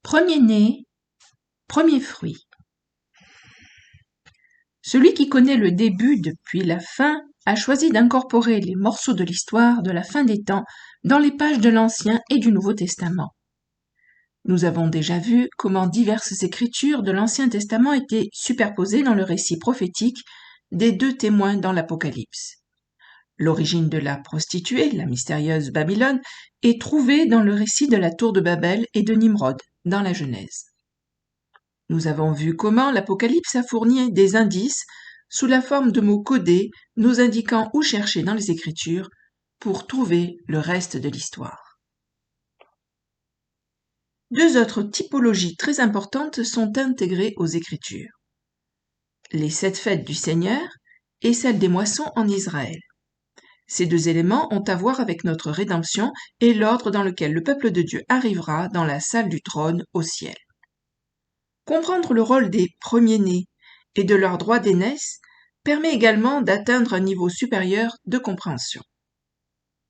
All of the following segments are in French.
Premier-né, premier fruit. Celui qui connaît le début depuis la fin a choisi d'incorporer les morceaux de l'histoire de la fin des temps dans les pages de l'Ancien et du Nouveau Testament. Nous avons déjà vu comment diverses écritures de l'Ancien Testament étaient superposées dans le récit prophétique des deux témoins dans l'Apocalypse. L'origine de la prostituée, la mystérieuse Babylone, est trouvée dans le récit de la tour de Babel et de Nimrod dans la Genèse. Nous avons vu comment l'Apocalypse a fourni des indices sous la forme de mots codés nous indiquant où chercher dans les Écritures pour trouver le reste de l'histoire. Deux autres typologies très importantes sont intégrées aux Écritures. Les 7 fêtes du Seigneur et celle des moissons en Israël. Ces deux éléments ont à voir avec notre rédemption et l'ordre dans lequel le peuple de Dieu arrivera dans la salle du trône au ciel. Comprendre le rôle des premiers-nés et de leur droit d'aînesse permet également d'atteindre un niveau supérieur de compréhension.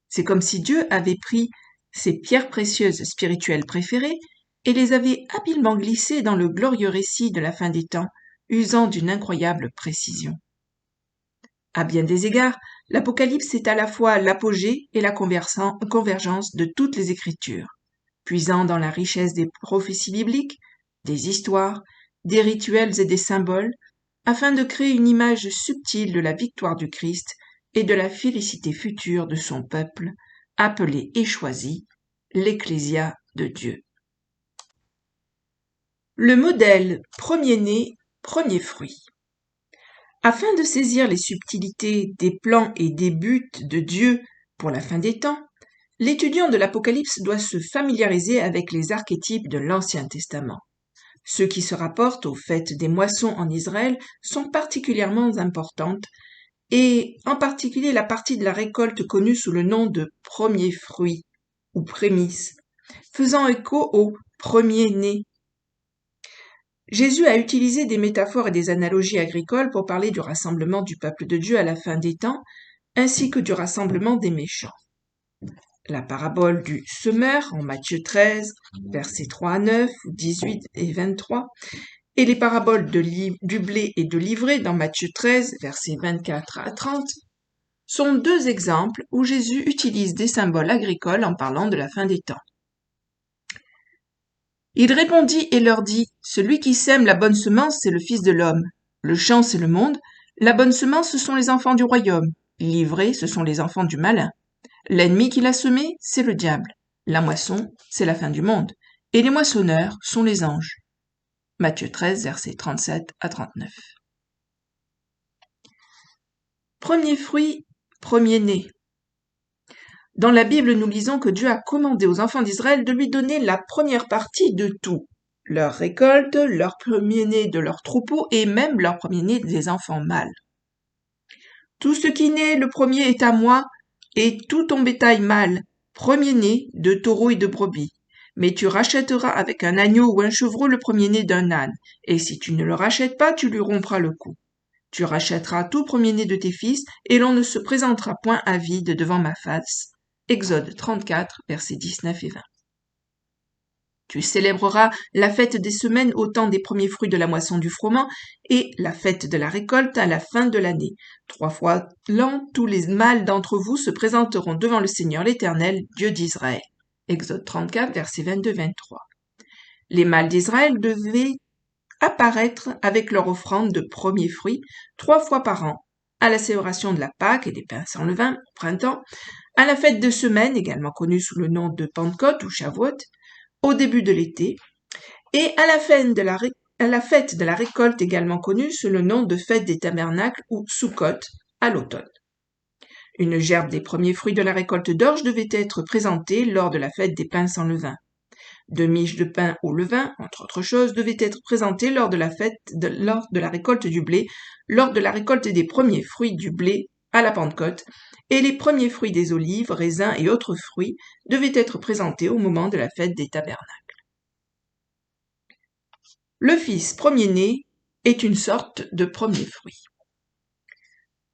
C'est comme si Dieu avait pris ses pierres précieuses spirituelles préférées et les avait habilement glissées dans le glorieux récit de la fin des temps, usant d'une incroyable précision. À bien des égards, l'Apocalypse est à la fois l'apogée et la convergence de toutes les Écritures, puisant dans la richesse des prophéties bibliques, des histoires, des rituels et des symboles, afin de créer une image subtile de la victoire du Christ et de la félicité future de son peuple, appelé et choisi, l'Ecclésia de Dieu. Le modèle premier-né, premier fruit. Afin de saisir les subtilités des plans et des buts de Dieu pour la fin des temps, l'étudiant de l'Apocalypse doit se familiariser avec les archétypes de l'Ancien Testament. Ceux qui se rapportent aux fêtes des moissons en Israël sont particulièrement importantes, et en particulier la partie de la récolte connue sous le nom de premier fruit ou prémisse, faisant écho au premier-né. Jésus a utilisé des métaphores et des analogies agricoles pour parler du rassemblement du peuple de Dieu à la fin des temps, ainsi que du rassemblement des méchants. La parabole du semeur en Matthieu 13, versets 3 à 9, 18 et 23, et les paraboles du blé et de l'ivraie dans Matthieu 13, versets 24 à 30, sont deux exemples où Jésus utilise des symboles agricoles en parlant de la fin des temps. Il répondit et leur dit, « Celui qui sème la bonne semence, c'est le Fils de l'homme. Le champ, c'est le monde. La bonne semence, ce sont les enfants du royaume. L'ivraie, ce sont les enfants du malin. L'ennemi qui l'a semé, c'est le diable. La moisson, c'est la fin du monde. Et les moissonneurs sont les anges. » Matthieu 13, versets 37 à 39. Premier fruit, premier-né. Dans la Bible, nous lisons que Dieu a commandé aux enfants d'Israël de lui donner la première partie de tout. Leur récolte, leur premier-né de leur troupeau et même leur premier-né des enfants mâles. Tout ce qui naît le premier est à moi, et tout ton bétail mâle, premier-né de taureaux et de brebis. Mais tu rachèteras avec un agneau ou un chevreau le premier-né d'un âne, et si tu ne le rachètes pas, tu lui rompras le cou. Tu rachèteras tout premier-né de tes fils, et l'on ne se présentera point à vide devant ma face. Exode 34, versets 19 et 20. Tu célébreras la fête des semaines au temps des premiers fruits de la moisson du froment et la fête de la récolte à la fin de l'année. 3 fois l'an, tous les mâles d'entre vous se présenteront devant le Seigneur l'Éternel, Dieu d'Israël. Exode 34, versets 22-23. Les mâles d'Israël devaient apparaître avec leur offrande de premiers fruits 3 fois par an, à la célébration de la Pâque et des pains sans levain au printemps, à la fête de semaine, également connue sous le nom de Pentecôte ou Shavuot, au début de l'été, et à la fête de la récolte, également connue sous le nom de fête des tabernacles ou Sukkot, à l'automne. Une gerbe des premiers fruits de la récolte d'orge devait être présentée lors de la fête des pains sans levain. 2 miches de pain au levain, entre autres choses, devaient être présentées lors de la récolte du blé, lors de la récolte des premiers fruits du blé à la Pentecôte, et les premiers fruits des olives, raisins et autres fruits devaient être présentés au moment de la fête des tabernacles. Le fils premier-né est une sorte de premier fruit.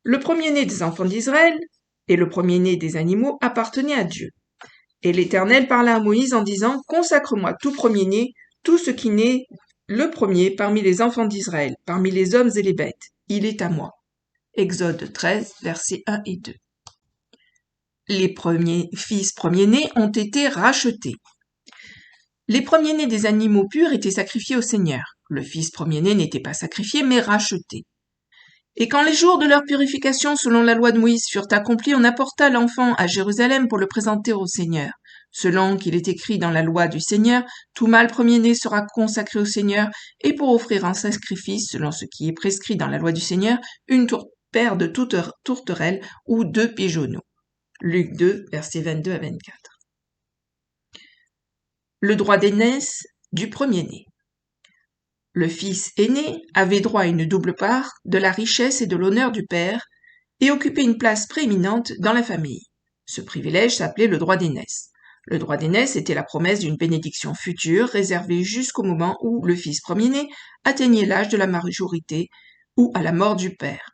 Le premier-né des enfants d'Israël et le premier-né des animaux appartenaient à Dieu. Et l'Éternel parla à Moïse en disant, « Consacre-moi tout premier-né, tout ce qui naît le premier parmi les enfants d'Israël, parmi les hommes et les bêtes. Il est à moi. » Exode 13, versets 1 et 2. Les premiers fils premiers-nés ont été rachetés. Les premiers-nés des animaux purs étaient sacrifiés au Seigneur. Le fils premier-né n'était pas sacrifié, mais racheté. Et quand les jours de leur purification selon la loi de Moïse furent accomplis, on apporta l'enfant à Jérusalem pour le présenter au Seigneur. Selon qu'il est écrit dans la loi du Seigneur, tout mâle premier-né sera consacré au Seigneur, et pour offrir un sacrifice, selon ce qui est prescrit dans la loi du Seigneur, une paire de tourterelles ou 2 pigeonneaux. Luc 2, versets 22 à 24. Le droit d'aînesse du premier-né. Le fils aîné avait droit à une double part de la richesse et de l'honneur du père et occupait une place prééminente dans la famille. Ce privilège s'appelait le droit d'aînesse. Le droit d'aînesse était la promesse d'une bénédiction future réservée jusqu'au moment où le fils premier-né atteignait l'âge de la majorité ou à la mort du père.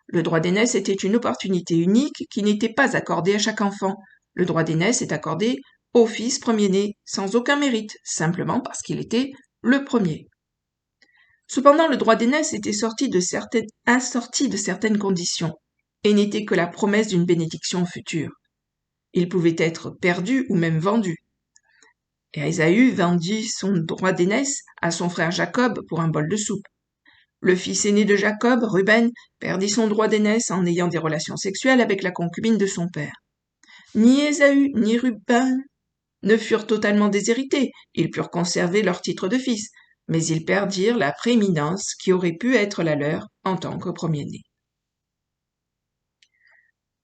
Le droit d'aînesse était une opportunité unique qui n'était pas accordée à chaque enfant. Le droit d'aînesse est accordé au fils premier-né sans aucun mérite, simplement parce qu'il était le premier. Cependant, le droit d'aînesse était assorti de certaines conditions et n'était que la promesse d'une bénédiction future. Il pouvait être perdu ou même vendu. Et Ésaü vendit son droit d'aînesse à son frère Jacob pour un bol de soupe. Le fils aîné de Jacob, Ruben, perdit son droit d'aînesse en ayant des relations sexuelles avec la concubine de son père. Ni Ésaü ni Ruben ne furent totalement déshérités, ils purent conserver leur titre de fils, mais ils perdirent la prééminence qui aurait pu être la leur en tant que premier-né.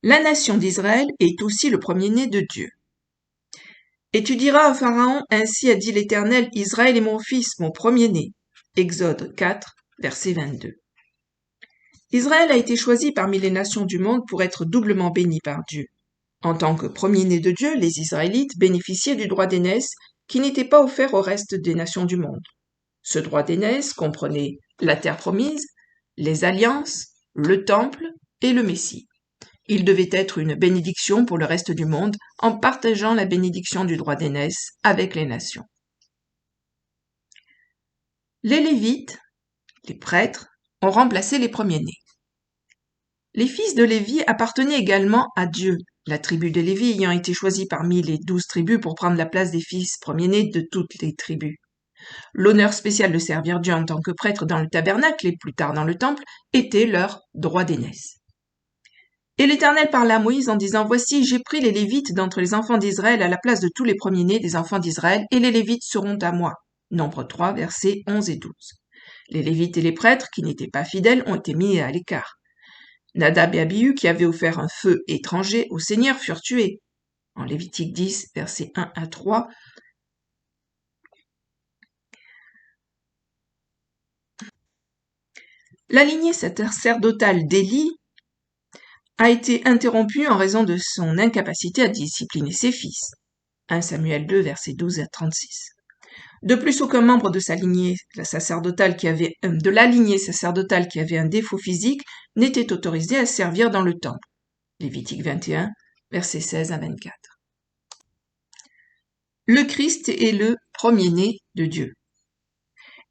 La nation d'Israël est aussi le premier-né de Dieu. Et tu diras à Pharaon, ainsi a dit l'Éternel, Israël est mon fils, mon premier-né. Exode 4, verset 22. Israël a été choisi parmi les nations du monde pour être doublement béni par Dieu. En tant que premier-né de Dieu, les Israélites bénéficiaient du droit d'aînesse qui n'était pas offert au reste des nations du monde. Ce droit d'aînesse comprenait la terre promise, les alliances, le temple et le Messie. Il devait être une bénédiction pour le reste du monde en partageant la bénédiction du droit d'aînesse avec les nations. Les Lévites, les prêtres, ont remplacé les premiers-nés. Les fils de Lévi appartenaient également à Dieu, la tribu de Lévi ayant été choisie parmi les 12 tribus pour prendre la place des fils premiers-nés de toutes les tribus. L'honneur spécial de servir Dieu en tant que prêtre dans le tabernacle et plus tard dans le temple était leur droit d'aînesse. Et l'Éternel parla à Moïse en disant, « Voici, j'ai pris les Lévites d'entre les enfants d'Israël à la place de tous les premiers-nés des enfants d'Israël, et les Lévites seront à moi. » Nombre 3, versets 11 et 12. Les Lévites et les prêtres, qui n'étaient pas fidèles, ont été mis à l'écart. Nadab et Abihu, qui avaient offert un feu étranger au Seigneur, furent tués. En Lévitique 10, versets 1 à 3, la lignée sacerdotale d'Élie a été interrompue en raison de son incapacité à discipliner ses fils. 1 Samuel 2, versets 12 à 36. De plus, aucun membre de la lignée sacerdotale qui avait un défaut physique n'était autorisé à servir dans le temple. Lévitique 21, versets 16 à 24. Le Christ est le premier-né de Dieu.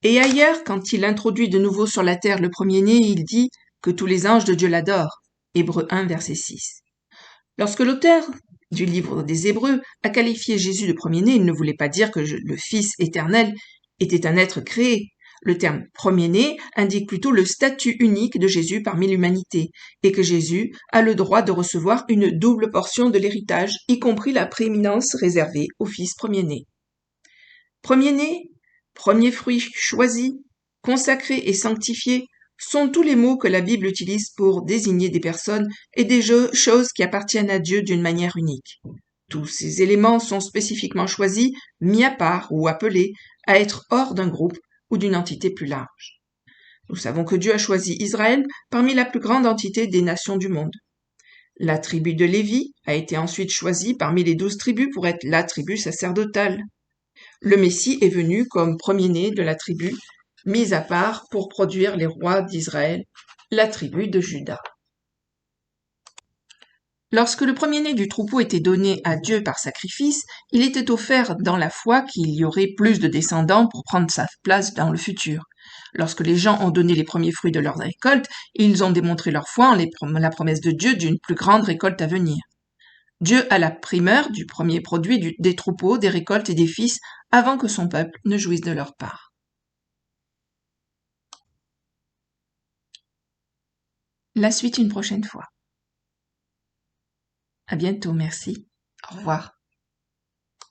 Et ailleurs, quand il introduit de nouveau sur la terre le premier-né, il dit que tous les anges de Dieu l'adorent. Hébreux 1, verset 6. Lorsque l'auteur du livre des Hébreux a qualifié Jésus de premier-né, il ne voulait pas dire que le Fils éternel était un être créé. Le terme premier-né indique plutôt le statut unique de Jésus parmi l'humanité, et que Jésus a le droit de recevoir une double portion de l'héritage, y compris la prééminence réservée au Fils premier-né. Premier-né, premier fruit choisi, consacré et sanctifié sont tous les mots que la Bible utilise pour désigner des personnes et des choses qui appartiennent à Dieu d'une manière unique. Tous ces éléments sont spécifiquement choisis, mis à part ou appelés à être hors d'un groupe ou d'une entité plus large. Nous savons que Dieu a choisi Israël parmi la plus grande entité des nations du monde. La tribu de Lévi a été ensuite choisie parmi les 12 tribus pour être la tribu sacerdotale. Le Messie est venu comme premier-né de la tribu mise à part pour produire les rois d'Israël, la tribu de Juda. Lorsque le premier-né du troupeau était donné à Dieu par sacrifice, il était offert dans la foi qu'il y aurait plus de descendants pour prendre sa place dans le futur. Lorsque les gens ont donné les premiers fruits de leur récolte, ils ont démontré leur foi en la promesse de Dieu d'une plus grande récolte à venir. Dieu a la primeur du premier produit des troupeaux, des récoltes et des fils avant que son peuple ne jouisse de leur part. La suite une prochaine fois. À bientôt, merci. Au revoir.